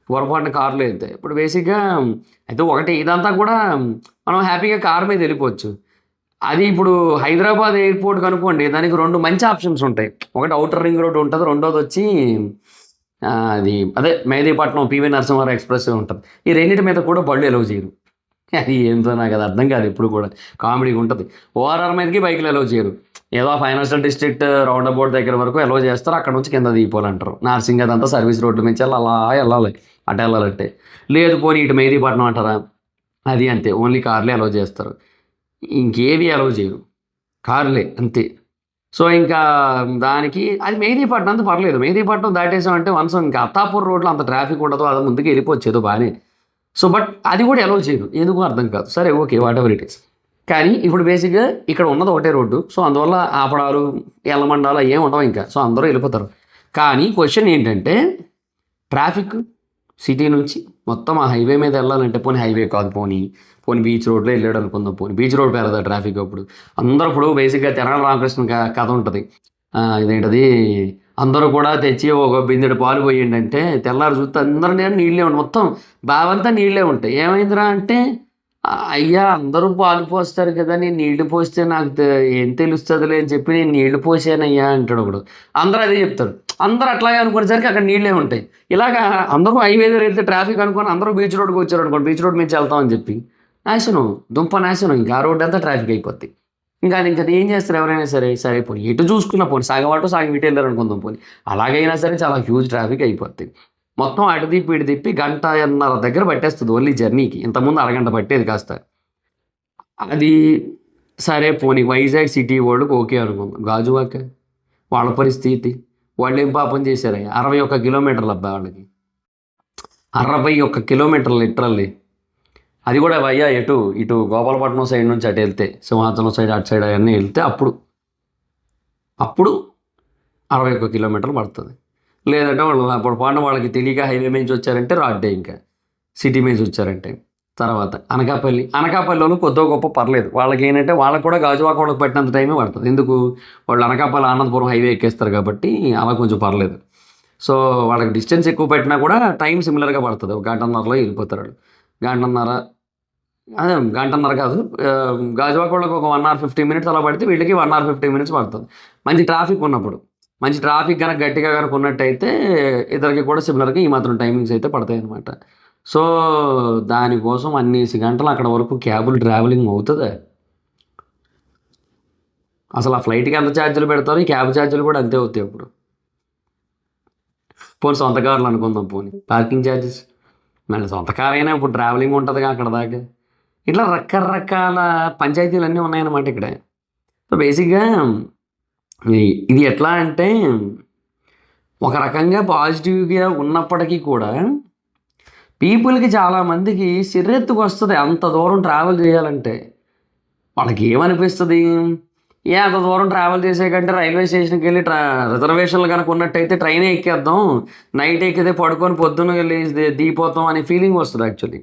పొరపాటున కార్‌లో ఎళ్తే. ఇప్పుడు బేసిక్‌గా అయితే ఒకటి ఇదంతా కూడా మనం హ్యాపీగా కార్ మీద వెళ్ళిపోవచ్చు. అది ఇప్పుడు హైదరాబాద్ ఎయిర్‌పోర్ట్ కనుక్కోండి దానికి 2 మంచి ఆప్షన్స్ ఉంటాయి. ఒకటి ఔటర్ రింగ్ రోడ్ ఉంటది. రెండోదొచ్చి అది అదే మెహదీపట్నం పీవీ నరసింహారావు ఎక్స్‌ప్రెస్ వే ఉంటది. ఈ రెండిటి మీద కూడా బళ్ళు ఎలౌ చేయరు. అది ఏంటో నాకది అర్థం కాదు ఎప్పుడు కూడా. కామెడీగా ఉంటది. ఓఆర్ఆర్ మీదకి బైకులు ఎలౌ చేయరు. ఏదో ఫైనాన్షియల్ డిస్ట్రిక్ట్ రౌండ్ అబౌట్ దగ్గర వరకు ఎలౌ చేస్తారు. అక్కడ నుంచి కింద దిగిపోవాలంటారు. నార్సింగ్ అదంతా సర్వీస్ రోడ్ల నుంచి అలా ఎళ్ళాలి. అటు ఎళ్ళాలంటే. లేదు పోనీ ఇటు మెహదీపట్నం అంటారా? అది అంతే. ఓన్లీ కార్లే ఎలౌ చేస్తారు. ఇంకేవి ఎలౌ చేయరు. కార్లే అంతే. సో, ఇంకా దానికి అది మెహదీపట్నం అంతా పర్లేదు. మెహదీపట్నం దాటేసామంటే వన్స్ ఇంకా అత్తాపూర్ రోడ్‌లో అంత ట్రాఫిక్ ఉండదు. అది ముందుకు వెళ్ళిపోవచ్చు ఏదో బానే. సో, బట్ అది కూడా ఎలౌ చేయరు. ఎందుకో అర్థం కాదు. సరే ఓకే. Whatever it is. కానీ ఇప్పుడు బేసిక్‌గా ఇక్కడ ఉన్నది ఒకటే రోడ్డు. సో, అందువల్ల ఆపడాలు, ఎల్లమండాలు అయ్యేం ఉండవు ఇంకా. సో, అందరూ వెళ్ళిపోతారు. కానీ క్వెషన్ ఏంటంటే ట్రాఫిక్ సిటీ నుంచి మొత్తం ఆ హైవే మీద వెళ్ళాలంటే పోనీ హైవే కాదు పోనీ బీచ్ రోడ్‌లో వెళ్ళాడు అనుకుందాం బీచ్ రోడ్ పెరదా ట్రాఫిక్ అప్పుడు. అందరూ ఇప్పుడు బేసిక్‌గా తెనాలి రామకృష్ణ కథ ఉంటది. ఇదేంటది అందరూ కూడా తెచ్చి ఒక బిందెడు పాలు పోయండంటే తెల్లారి చూస్తే అందరి దగ్గర నీళ్ళే ఉంటాయి. మొత్తం బావంతా నీళ్ళే ఉంటాయి. ఏమైందిరా అంటే అయ్యా అందరూ పాలు పోస్తారు కదా! నేను నీళ్లు పోస్తే నాకు ఏం తెలుస్తదిలే అని చెప్పి నేను నీళ్లు పోసానయ్యా అంటాడు ఒకడు. అందరూ అదే చెప్తారు. అందరూ అట్లాగే అనుకునేసరికి అక్కడ నీళ్ళే ఉంటాయి. ఇలాగా అందరూ హైవే దగ్గర వెళ్తే ట్రాఫిక్ అనుకోని అందరూ బీచ్ రోడ్‌కి వచ్చారనుకోండి. బీచ్ రోడ్ నుంచి వెళ్తామని చెప్పి నాశనం. దుంప నాశనం. ఇంకా ఆ రోడ్ అంతా ట్రాఫిక్ అయిపోద్ది. ఇంకా అది ఏం చేస్తారు ఎవరైనా సరే. సరే పోనీ ఎటు చూసుకున్నా పోనీ సగం అటు సగం ఇటు వెళ్లారనుకుందాం పోనీ. అలాగైనా సరే చాలా హ్యూజ్ ట్రాఫిక్ అయిపోద్ది. మొత్తం అటు తిప్పి ఇటు తిప్పి గంటన్నర దగ్గర పట్టేస్తది ఓన్లీ జర్నీకి. ఇంతకుముందు అరగంట పట్టేది కాస్త. అది సరే పోనీ వైజాగ్ సిటీ వాళ్ళకి ఓకే అనుకుందాం. గాజువాక వాళ్ళ పరిస్థితి. వాళ్ళేం పాపం చేశారయ్యా? 61 కిలోమీటర్లు అబ్బా వాళ్ళకి. 61 కిలోమీటర్లు లిటరల్లీ. అది కూడా వయ్యా ఇటు గోపాలపట్నం సైడ్ నుంచి అటు వెళ్తే సింహాచలం సైడ్ అటు సైడ్ అవన్నీ వెళ్తే అప్పుడు 61 కిలోమీటర్లు పడుతుంది. లేదంటే వాళ్ళు పొరపాటున వాళ్ళకి తెలియక హైవే మీద వచ్చారంటే రాడ్డే ఇంకా సిటీ మీద వచ్చారంటే. తర్వాత అనకాపల్లిలోనూ కొద్దో గొప్ప పర్లేదు. వాళ్ళకి ఏంటంటే వాళ్ళకి కూడా గాజువాక వాళ్ళకి పట్టినంత టైమే పడుతుంది. ఎందుకు వాళ్ళు అనకాపల్లి ఆనందపురం హైవే ఎక్కేస్తారు కాబట్టి అలా కొంచెం పర్లేదు. సో, వాళ్ళకి డిస్టెన్స్ ఎక్కువ పెట్టినా కూడా టైం సిమిలర్‌గా పడుతుంది. ఒక గంటన్నరలో వెళ్ళిపోతారు వాళ్ళు. గంటన్నర అదే గంటన్నర కాదు. గాజువాక వాళ్ళకి ఒక 1 అవర్ 50 మినిట్స్ అలా పడితే వీళ్ళకి 1 అవర్ 50 మినిట్స్ పడుతుంది. మంచి ట్రాఫిక్ ఉన్నప్పుడు. మంచి ట్రాఫిక్ గనక గట్టిగా గనక ఉన్నట్టయితే ఇద్దరికి కూడా సిమిలర్‌గా ఈ మాత్రం టైమింగ్స్ అయితే పడతాయనమాట. సో, దానికోసం అన్నేసి గంటలు అక్కడ వరకు క్యాబులు ట్రావెలింగ్ అవుతదా? అసలు ఆ ఫ్లైట్‌కి ఎంత ఛార్జీలు పెడతారో, ఈ క్యాబ్ ఛార్జీలు కూడా అంతే అవుతాయి అప్పుడు. పోనీ సొంత కార్లు అనుకుందాం పోనీ. Parking charges. మళ్ళీ సొంత కార్ అయినా ఇప్పుడు ట్రావెలింగ్ ఉంటదిగా అక్కడి దాకా. ఇట్లా రకరకాల పంచాయతీలన్నీ ఉన్నాయన్నమాట ఇక్కడ. సో, బేసిక్‌గా ఇది ఎట్లా అంటే ఒక రకంగా పాజిటివ్‌గా ఉన్నప్పటికీ కూడా పీపుల్‌కి చాలామందికి సిర్రెత్తుకొస్తది అంత దూరం ట్రావెల్ చేయాలంటే. వాళ్ళకేమనిపిస్తది? అంత దూరం ట్రావెల్ చేసే కంటే రైల్వే స్టేషన్‌కెళ్ళి రిజర్వేషన్‌లు గనక ఉన్నట్టయితే ట్రైనే ఎక్కేద్దాం. నైట్ ఎక్కితే పడుకొని పొద్దున్న లేసి దిగిపోతాం అనే ఫీలింగ్ వస్తది యాక్చువల్లీ.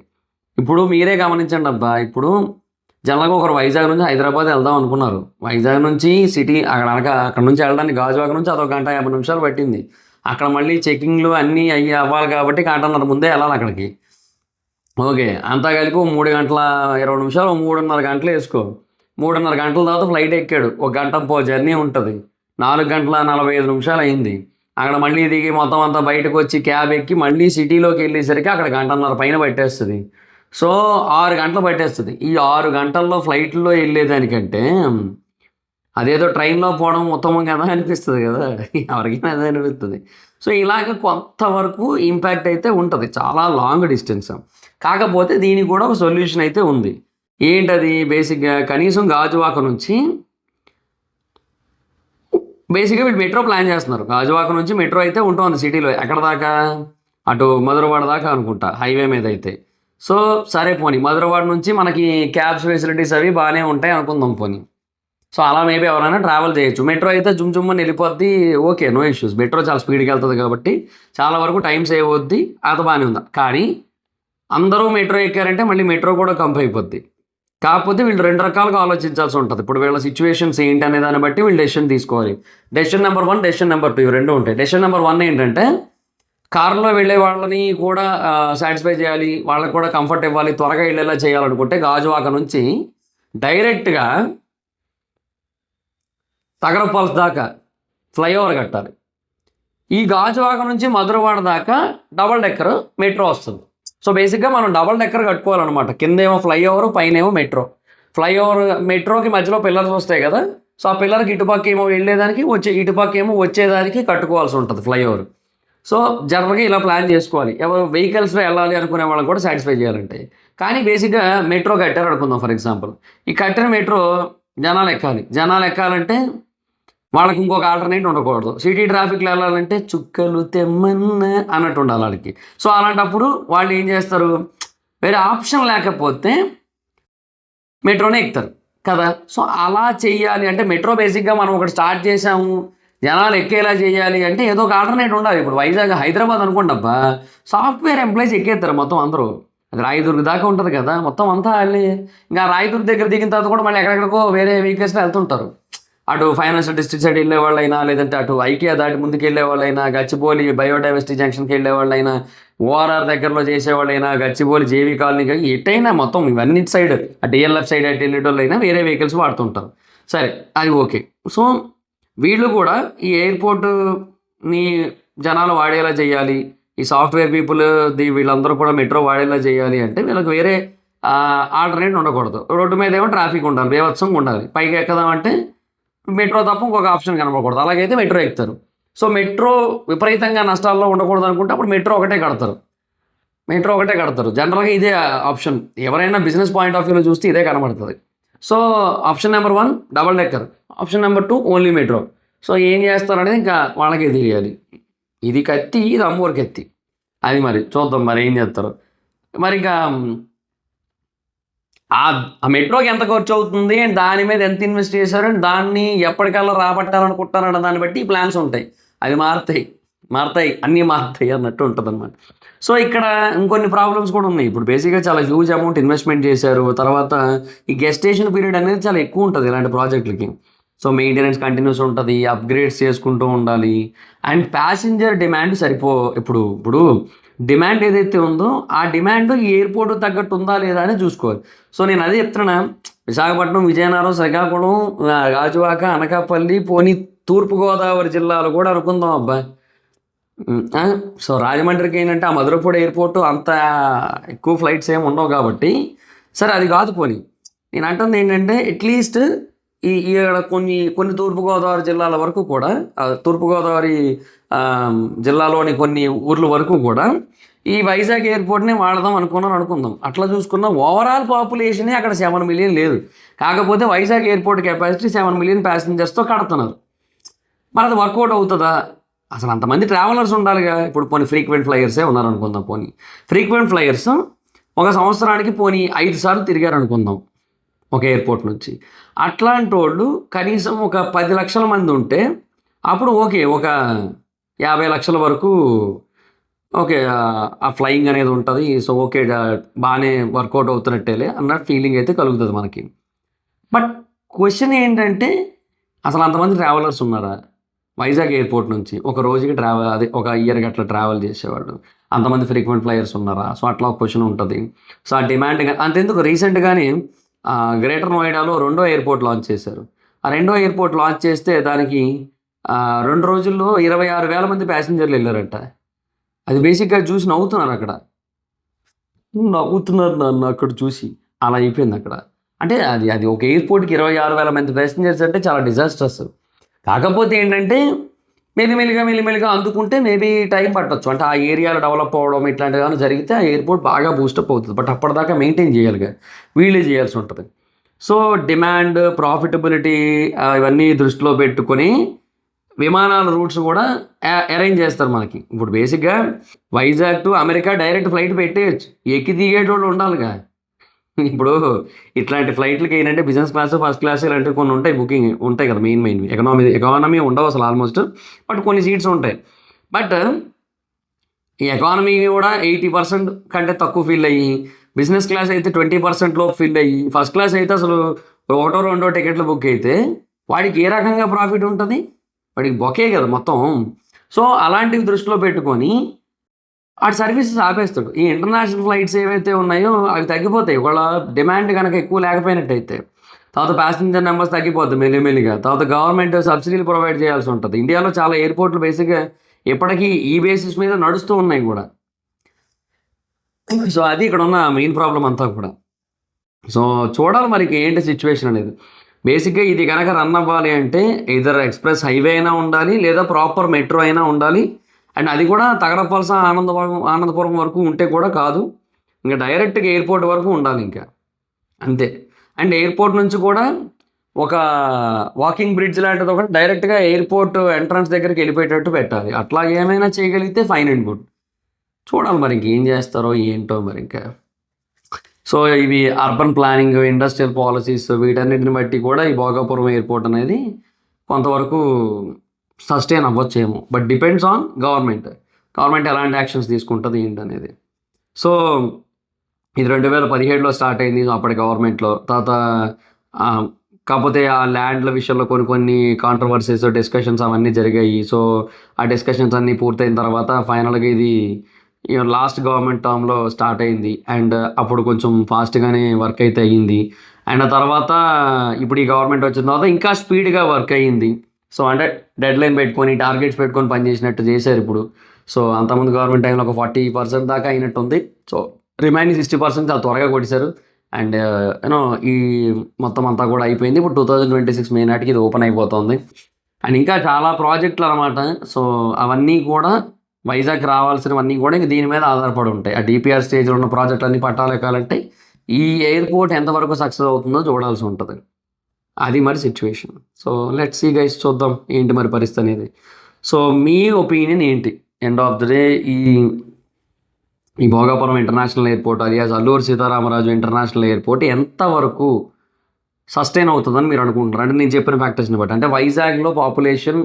ఇప్పుడు మీరే గమనించండి అబ్బా! ఇప్పుడు జనరల్‌గా ఒకరు వైజాగ్ నుంచి హైదరాబాద్ వెళ్దాం అనుకున్నారు. వైజాగ్ నుంచి సిటీ అక్కడ నుంచి వెళ్ళడానికి గాజువాక నుంచి అదొక గంట 50 నిమిషాలు పట్టింది. అక్కడ మళ్ళీ చెకింగ్‌లు అన్నీ అవ్వాలి కాబట్టి గంటన్నర ముందే వెళ్ళాలి అక్కడికి. ఓకే. అంతా కలిపి 3 గంటల 20 నిమిషాలు, 3:30 గంటలు ఏసుకో. 3:30 గంటల తర్వాత ఫ్లైట్ ఎక్కాడు. ఒక గంట జర్నీ ఉంటది. 4 గంటల 45 నిమిషాలు అయింది. అక్కడ మళ్ళీ దిగి మొత్తం అంతా బయటకొచ్చి క్యాబ్ ఎక్కి మళ్ళీ సిటీలోకి వెళ్ళేసరికి అక్కడ గంటన్నర పైన పట్టేస్తది. సో, 6 గంటలు పట్టేస్తది. ఈ 6 గంటల్లో ఫ్లైట్‌లో వెళ్ళేదానికంటే అదేదో ట్రైన్‌లో పోవడం ఉత్తమం కదా అనిపిస్తది కదా! ఎవరికైనా అదే అనిపిస్తది. సో, ఇలాగ కొంతవరకు ఇంపాక్ట్ అయితే ఉంటది. చాలా లాంగ్ డిస్టెన్స్. కాకపోతే దీనికి కూడా ఒక సొల్యూషన్ అయితే ఉంది. ఏంటది? బేసిక్‌గా కనీసం గాజువాక నుంచి బేసిక్‌గా వీళ్ళు మెట్రో ప్లాన్ చేస్తున్నారు. గాజువాక నుంచి మెట్రో అయితే ఉంటోంది సిటీలో. ఎక్కడ దాకా? అటు మధురవాడ దాకా అనుకుంటా హైవే మీద అయితే. సో, సరే పోనీ మధురవాడ నుంచి మనకి క్యాబ్స్ ఫెసిలిటీస్ అవి బానే ఉంటాయి అనుకుందాం పోనీ. సో, అలా మేబీ ఎవరైనా ట్రావెల్ చేయొచ్చు. మెట్రో అయితే జుమ్ జుమ్మని వెళ్ళిపోద్ది. ఓకే. No issues. మెట్రో చాలా స్పీడ్‌గా వెళ్తది కాబట్టి చాలా వరకు టైం సేవ్ అవుద్ది. అది బానే ఉంది. కానీ అందరూ మెట్రో ఎక్కారంటే మళ్ళీ మెట్రో కూడా కంప్ అయిపోద్ది. కాకపోతే వీళ్ళు 2 రకాలుగా ఆలోచించాల్సి ఉంటది. ఇప్పుడు వీళ్ళ సిట్యుయేషన్స్ ఏంటి అనే దాన్ని బట్టి వీళ్ళు డెసిషన్ తీసుకోవాలి. డెసిషన్ నెంబర్ 1, డెసిషన్ నెంబర్ 2 ఇవి 2 ఉంటాయి. డెసిషన్ నెంబర్ 1 ఏంటంటే కార్‌లో వెళ్ళే వాళ్ళని కూడా సాటిస్ఫై చేయాలి. వాళ్ళకి కూడా కంఫర్ట్ ఇవ్వాలి. త్వరగా వెళ్ళేలా చేయాలనుకుంటే గాజువాక నుంచి డైరెక్ట్‌గా తగరపు దాకా ఫ్లైఓవర్ కట్టాలి. ఈ గాజువాక నుంచి మధురవాడ దాకా డబుల్ డెక్కర్ మెట్రో వస్తుంది. సో, బేసిక్‌గా మనం డబుల్ డెక్కర్ కట్టుకోవాలనమాట. కిందేమో ఫ్లైఓవర్, పైనేమో మెట్రో. ఫ్లైఓవర్ మెట్రోకి మధ్యలో పిల్లర్స్ వస్తాయి కదా! సో, ఆ పిల్లర్‌కి ఇటుపక్కేమో వెళ్ళేదానికి, ఇటుపక్కేమో వచ్చేదానికి కట్టుకోవాల్సి ఉంటది ఫ్లైఓవర్. సో, జనరల్‌గా ఇలా ప్లాన్ చేసుకోవాలి. ఎవరు వెహికల్స్‌లో వెళ్ళాలి అనుకునే వాళ్ళని కూడా సాటిస్ఫై చేయాలంటే. కానీ బేసిక్‌గా మెట్రో కట్టారు అనుకుందాం ఫర్ ఎగ్జాంపుల్. ఈ కట్టిన మెట్రో జనాలు ఎక్కాలి. జనాలు ఎక్కాలంటే వాళ్ళకి ఇంకొక ఆల్టర్‌నేట్ ఉండకూడదు. సిటీ ట్రాఫిక్‌లో వెళ్ళాలంటే చుక్కలు తెమ్మన్న అన్నట్టు ఉండాలి ఆళ్ళకి. సో, అలాంటప్పుడు వాళ్ళు ఏం చేస్తారు? వేరే ఆప్షన్ లేకపోతే మెట్రోనే ఎక్కుతారు కదా! సో, అలా చెయ్యాలి అంటే మెట్రో బేసిక్‌గా మనం ఒకటి స్టార్ట్ చేసాము. జనాలు ఎక్కేలా చేయాలి అంటే ఏదో ఒక ఆల్టర్‌నేట్ ఉండాలి. ఇప్పుడు వైజాగ్, హైదరాబాద్ అనుకోండబ్బా! సాఫ్ట్‌వేర్ ఎంప్లాయీస్ ఎక్కేత్తారు మొత్తం అందరూ. అది రాయదుర్గ్ దాకా ఉంటది కదా! మొత్తం అంతా ఆళ్ళే. ఇంకా రాయదుర్గ్ దగ్గర దిగిన తర్వాత కూడా మళ్ళీ ఎక్కడెక్కడికో వేరే వెహికల్స్‌లో వెళ్తుంటారు. అటు ఫైనాన్షియల్ డిస్ట్రిక్ట్ సైడ్ వెళ్ళేవాళ్ళైనా, లేదంటే అటు ఐకియా దాటి ముందుకెళ్ళేవాళ్ళైనా, గచ్చిబౌలి బయోడైవర్సిటీ జంక్షన్‌కి వెళ్ళేవాళ్ళైనా, ఓఆర్ఆర్ దగ్గరలో చేసేవాళ్ళైనా, గచ్చిబౌలి జేవీ కాలనీ ఎటైనా మొత్తం ఇవన్నీ సైడ్ ఆ డీఎల్ఎఫ్ సైడ్ అటు వెళ్ళేటోళ్ళైనా వేరే వెహికల్స్ వాడుతుంటారు. సరే అది ఓకే. సో, వీళ్ళు కూడా ఈ ఎయిర్‌పోర్ట్‌ని జనాలు వాడేలా చేయాలి. ఈ సాఫ్ట్‌వేర్ పీపుల్ వీళ్ళందరూ కూడా మెట్రో వాడేలా చేయాలి అంటే వీళ్ళకి వేరే ఆల్టర్‌నేట్ ఉండకూడదు. రోడ్డు మీదేమో ట్రాఫిక్ ఉండాలి. బీభత్సంగా ఉండాలి. పైకి ఎక్కుదామంటే మెట్రో తప్ప ఇంకొక ఆప్షన్ కనపడకూడదు. అలాగైతే మెట్రో ఎక్కుతారు. సో, మెట్రో విపరీతంగా నష్టాల్లో ఉండకూడదు అనుకుంటే అప్పుడు మెట్రో ఒకటే కడతారు. జనరల్‌గా ఇదే ఆప్షన్. ఎవరైనా బిజినెస్ పాయింట్ ఆఫ్ వ్యూలో చూస్తే ఇదే కనబడుతది. So, option number 1 double decker. Option number 2 only metro. So, ఏం చేస్తారనేది ఇంకా వాళ్ళకే తెలియాలి. ఇది కత్తి, ఇది అమ్మోరు కత్తి. అది మరి చూద్దాం మరి ఏం చేస్తారో. మరింకా ఆ మెట్రోకి ఎంత ఖర్చవుతుంది, దాని మీద ఎంత ఇన్వెస్ట్ చేశారు, దాన్ని ఎప్పటికల్లా రాబట్టాలనుకుంటున్నారన్న దాన్ని బట్టి ఈ ప్లాన్స్ ఉంటాయి. అవి మారతాయి, అన్నీ మారతాయి అన్నట్టు ఉంటదనమాట. సో, ఇక్కడ ఇంకొన్ని ప్రాబ్లమ్స్ కూడా ఉన్నాయి. ఇప్పుడు బేసిక్‌గా చాలా హ్యూజ్ అమౌంట్ ఇన్వెస్ట్‌మెంట్ చేశారు. తర్వాత ఈ గెస్టేషన్ పీరియడ్ అనేది చాలా ఎక్కువ ఉంటది ఇలాంటి ప్రాజెక్టులకి. సో మెయింటెనెన్స్ కంటిన్యూస్ ఉంటుంది, అప్గ్రేడ్స్ చేసుకుంటూ ఉండాలి. అండ్ ప్యాసింజర్ డిమాండ్ ఇప్పుడు డిమాండ్ ఏదైతే ఉందో ఆ డిమాండ్ ఎయిర్పోర్ట్ తగ్గట్టు ఉందా లేదా అని చూసుకోవాలి. సో నేను అదే చెప్తున్నా, విశాఖపట్నం, విజయనగరం, శ్రీకాకుళం, గాజువాక, అనకాపల్లి, పోనీ తూర్పుగోదావరి జిల్లాలు కూడా అనుకుందాం అబ్బా. సో రాజమండ్రికి ఏంటంటే ఆ మధురపూడి ఎయిర్పోర్ట్ అంత ఎక్కువ ఫ్లైట్స్ ఏమి ఉండవు కాబట్టి సరే అది కాదు. పోనీ నేను అంటుంది ఏంటంటే అట్లీస్ట్ ఇక్కడ కొన్ని తూర్పుగోదావరి జిల్లాల వరకు కూడా, తూర్పుగోదావరి జిల్లాలోని కొన్ని ఊర్ల వరకు కూడా ఈ వైజాగ్ ఎయిర్పోర్ట్ని వాడదాం అనుకుందాం. అట్లా చూసుకున్న ఓవరాల్ పాపులేషనే అక్కడ 7 మిలియన్ లేదు. కాకపోతే వైజాగ్ ఎయిర్పోర్ట్ కెపాసిటీ 7 మిలియన్ ప్యాసింజర్స్తో కడుతున్నారు. మరి అది వర్కౌట్ అవుతుందా? అసలు అంతమంది ట్రావెలర్స్ ఉండాలిగా. ఇప్పుడు పోనీ ఫ్రీక్వెంట్ ఫ్లైయర్సే ఉన్నారనుకుందాం. పోనీ ఫ్రీక్వెంట్ ఫ్లైయర్స్ ఒక సంవత్సరానికి పోనీ 5 సార్లు తిరిగారు అనుకుందాం ఒక ఎయిర్పోర్ట్ నుంచి. అట్లాంటి వాళ్ళు కనీసం ఒక 10 లక్షల మంది ఉంటే అప్పుడు ఓకే, ఒక 50 లక్షల వరకు ఓకే ఆ ఫ్లయింగ్ అనేది ఉంటుంది. సో ఓకే, బాగానే వర్కౌట్ అవుతున్నట్టేలే అన్న ఫీలింగ్ అయితే కలుగుతుంది మనకి. బట్ క్వశ్చన్ ఏంటంటే అసలు అంతమంది ట్రావెలర్స్ ఉన్నారా వైజాగ్ ఎయిర్పోర్ట్ నుంచి ఒక రోజుకి ఒక ఇయర్కి అట్లా ట్రావెల్ చేసేవాళ్ళు? అంతమంది ఫ్రీక్వెంట్ ఫ్లైయర్స్ ఉన్నారా? సో అట్లా ఒక క్వశ్చన్ ఉంటుంది. సో ఆ డిమాండ్ అంతెందుకు, రీసెంట్గానే గ్రేటర్ నోయిడాలో 2వ ఎయిర్పోర్ట్ లాంచ్ చేశారు. ఆ 2వ ఎయిర్పోర్ట్ లాంచ్ చేస్తే దానికి 2 రోజుల్లో 26,000 మంది ప్యాసింజర్లు వెళ్ళారంట. అది బేసిక్గా చూసి నవ్వుతున్నారు నన్ను అక్కడ చూసి. అలా అయిపోయింది అక్కడ. అంటే అది ఒక ఎయిర్పోర్ట్కి 26,000 మంది ప్యాసింజర్స్ అంటే చాలా డిజాస్టర్స్. కాకపోతే ఏంటంటే మెల్లిమెల్లిగా అందుకుంటే మేబీ టైం పట్టొచ్చు. అంటే ఆ ఏరియాలో డెవలప్ అవ్వడం ఇట్లాంటివి కానీ జరిగితే ఆ ఎయిర్పోర్ట్ బాగా బూస్టప్ అవుతుంది. బట్ అప్పటిదాకా మెయింటైన్ చేయాలిగా, వీళ్ళే చేయాల్సి ఉంటుంది. సో డిమాండ్, ప్రాఫిటబిలిటీ ఇవన్నీ దృష్టిలో పెట్టుకొని విమానాల రూట్స్ కూడా అరేంజ్ చేస్తారు మనకి. ఇప్పుడు బేసిక్గా Vizag to America direct flight పెట్టేయచ్చు, ఎక్కి దిగేటోళ్ళు ఉండాలిగా. ఇప్పుడు ఇట్లాంటి ఫ్లైట్లకి ఏంటంటే బిజినెస్ క్లాస్, ఫస్ట్ క్లాస్ ఇలాంటివి కొన్ని ఉంటాయి, బుకింగ్ ఉంటాయి కదా. మెయిన్ ఎకానమీ ఉండవు అసలు ఆల్మోస్ట్, బట్ కొన్ని సీట్స్ ఉంటాయి. బట్ ఈ ఎకానమీ కూడా 80% కంటే తక్కువ ఫిల్ అయ్యి, బిజినెస్ క్లాస్ అయితే 20% లోపు ఫిల్ అయ్యి, ఫస్ట్ క్లాస్ అయితే అసలు 1-2 టికెట్లు బుక్ అయితే వాడికి ఏ రకంగా ప్రాఫిట్ ఉంటుంది? వాడికి బొకే కదా మొత్తం. సో అలాంటివి దృష్టిలో పెట్టుకొని ఆ సర్వీసెస్ ఆపేస్తాడు. ఈ ఇంటర్నేషనల్ ఫ్లైట్స్ ఏవైతే ఉన్నాయో అవి తగ్గిపోతాయి ఒకవేళ డిమాండ్ కనుక ఎక్కువ లేకపోయినట్టయితే. తర్వాత ప్యాసింజర్ నెంబర్స్ తగ్గిపోతుంది మెల్లిమెల్లిగా. తర్వాత గవర్నమెంట్ సబ్సిడీలు ప్రొవైడ్ చేయాల్సి ఉంటుంది. ఇండియాలో చాలా ఎయిర్పోర్ట్లు బేసిక్గా ఇప్పటికీ ఈ బేసిస్ మీద నడుస్తూ ఉన్నాయి కూడా. సో అది ఇక్కడ ఉన్న మెయిన్ ప్రాబ్లం అంతా కూడా. సో చూడాలి మరి ఏంటి సిచ్యువేషన్ అనేది. బేసిక్గా ఇది కనుక రన్ అవ్వాలి అంటే ఇదర్ ఎక్స్ప్రెస్ హైవే అయినా ఉండాలి, లేదా ప్రాపర్ మెట్రో అయినా ఉండాలి. అండ్ అది కూడా తగరపల్స, ఆనందపురం వరకు ఉంటే కూడా కాదు, ఇంకా డైరెక్ట్గా ఎయిర్పోర్ట్ వరకు ఉండాలి ఇంకా అంతే. అండ్ ఎయిర్పోర్ట్ నుంచి కూడా ఒక వాకింగ్ బ్రిడ్జ్ లాంటిది ఒకటి డైరెక్ట్గా ఎయిర్పోర్ట్ ఎంట్రన్స్ దగ్గరికి వెళ్ళిపోయేటట్టు పెట్టాలి. అట్లా ఏమైనా చేయగలిగితే ఫైన్ అండ్ గుడ్. చూడాలి మరి ఇంకేం చేస్తారో ఏంటో మరి ఇంకా. సో ఇవి అర్బన్ ప్లానింగ్, ఇండస్ట్రియల్ పాలసీస్ వీటన్నిటిని బట్టి కూడా ఈ భోగాపురం ఎయిర్పోర్ట్ అనేది కొంతవరకు సస్టైన్ అవ్వచ్చేమో. బట్ డిపెండ్స్ ఆన్ గవర్నమెంట్ ఎలాంటి యాక్షన్స్ తీసుకుంటుంది ఏంటనేది. సో ఇది 2017లో స్టార్ట్ అయింది అప్పటి గవర్నమెంట్లో. తర్వాత కాకపోతే ఆ ల్యాండ్ల విషయంలో కొన్ని కాంట్రవర్సీస్, డిస్కషన్స్ అవన్నీ జరిగాయి. సో ఆ డిస్కషన్స్ అన్నీ పూర్తయిన తర్వాత ఫైనల్గా ఇది లాస్ట్ గవర్నమెంట్ టర్మ్లో స్టార్ట్ అయింది. అండ్ అప్పుడు కొంచెం ఫాస్ట్గానే వర్క్ అయితే అయ్యింది. అండ్ ఆ తర్వాత ఇప్పుడు ఈ గవర్నమెంట్ వచ్చిన తర్వాత ఇంకా స్పీడ్గా వర్క్ అయ్యింది. సో అంటే డెడ్ లైన్ పెట్టుకొని, టార్గెట్స్ పెట్టుకొని పనిచేసినట్టు చేశారు ఇప్పుడు. సో అంతకుముందు గవర్నమెంట్ టైంలో ఒక 40% దాకా అయినట్టు ఉంది. సో రిమైనింగ్ 60% చాలా త్వరగా కొట్టేశారు. అండ్ యూనో ఈ మొత్తం అంతా కూడా అయిపోయింది. ఇప్పుడు 2026 మే నాటికి ఇది ఓపెన్ అయిపోతుంది. అండ్ ఇంకా చాలా ప్రాజెక్టులు అనమాట. సో అవన్నీ కూడా వైజాగ్ రావాల్సినవన్నీ కూడా ఇంక దీని మీద ఆధారపడి ఉంటాయి. ఆ డిపిఆర్ స్టేజ్లో ఉన్న ప్రాజెక్టులన్నీ పట్టాలెక్కాలంటే ఈ ఎయిర్పోర్ట్ ఎంతవరకు సక్సెస్ అవుతుందో చూడాల్సి ఉంటుంది. అది మరి situation. So let's see guys, చూద్దాం ఏంటి మరి పరిస్థితి అనేది. సో మీ ఒపీనియన్ ఏంటి? ఎండ్ ఆఫ్ ద డే ఈ Bhogapuram international airport alias Alluri Sitaramaraju international airport ఎంతవరకు సస్టైన్ అవుతుందని మీరు అనుకుంటున్నారు? అంటే నేను చెప్పిన ఫ్యాక్టర్స్ని బట్టి, అంటే వైజాగ్లో పాపులేషన్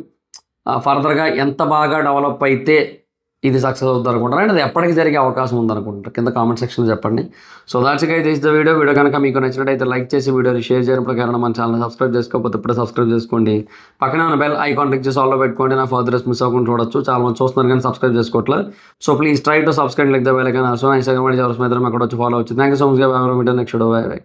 ఫర్దర్గా ఎంత బాగా డెవలప్ అయితే ఇది సక్సెస్ అవుతుంది అనుకుంటారు అండ్ అది ఎప్పటికి జరిగే అవకాశం ఉందనుకుంటారు కింద కామెంట్ సెక్షన్లో చెప్పండి. So that's guys this the video కనుక మీకు నచ్చినట్టయితే లైక్ చేసి వీడియోని షేర్ చేయడం ప్రకారం మన ఛానల్ సబ్స్క్రైబ్ చేసుకోకపోతే ఇప్పుడే సబ్స్క్రైబ్ చేసుకోండి. పక్కనే ఉన్న బెల్ ఐకాన్ క్లిక్ చేసి ఆల్లో పెట్టుకోండి. నా ఫర్దర్స్ మిస్ అవ్వకుండా చూడొచ్చు. చాలా మంది చూస్తున్నారు కానీ సబ్స్క్రైబ్ చేసుకోవట్లేదు. So please try to subscribe like the bell icon. So Instagram అక్కడ వచ్చి ఫాలో అవచ్చు. Thank you so much. Next video by.